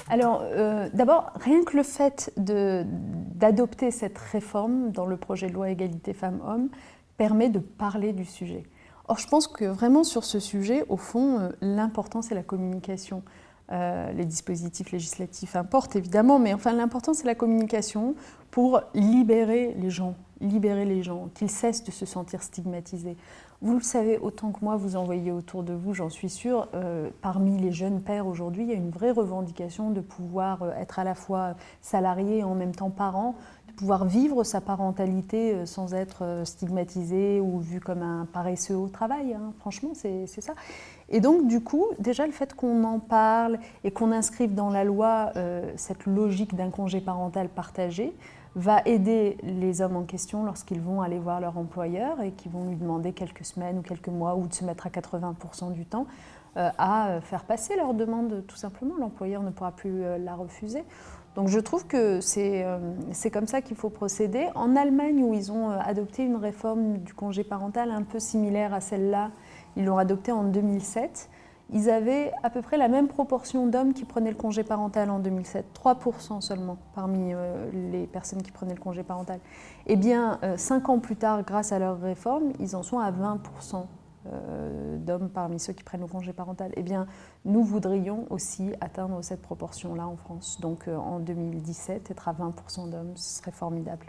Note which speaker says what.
Speaker 1: Alors, d'abord, rien que le fait d'adopter cette réforme dans le projet de loi égalité femmes-hommes permet de parler du sujet. Or, je pense que vraiment sur ce sujet, au fond, l'important c'est la communication. Les dispositifs législatifs importent évidemment, mais enfin l'important c'est la communication pour libérer les gens, qu'ils cessent de se sentir stigmatisés. Vous le savez autant que moi, vous en voyez autour de vous, j'en suis sûre, parmi les jeunes pères aujourd'hui, il y a une vraie revendication de pouvoir être à la fois salarié et en même temps parent, de pouvoir vivre sa parentalité sans être stigmatisé ou vu comme un paresseux au travail, hein. Franchement, c'est ça. Et donc, du coup, déjà le fait qu'on en parle et qu'on inscrive dans la loi cette logique d'un congé parental partagé va aider les hommes en question lorsqu'ils vont aller voir leur employeur et qu'ils vont lui demander quelques semaines ou quelques mois ou de se mettre à 80% du temps à faire passer leur demande tout simplement. L'employeur ne pourra plus la refuser. Donc je trouve que c'est comme ça qu'il faut procéder. En Allemagne, où ils ont adopté une réforme du congé parental un peu similaire à celle-là, ils l'ont adoptée en 2007, ils avaient à peu près la même proportion d'hommes qui prenaient le congé parental en 2007, 3% seulement parmi les personnes qui prenaient le congé parental. Eh bien, 5 ans plus tard, grâce à leur réforme, ils en sont à 20% d'hommes parmi ceux qui prennent le congé parental. Eh bien, nous voudrions aussi atteindre cette proportion-là en France. Donc en 2017, être à 20% d'hommes, ce serait formidable.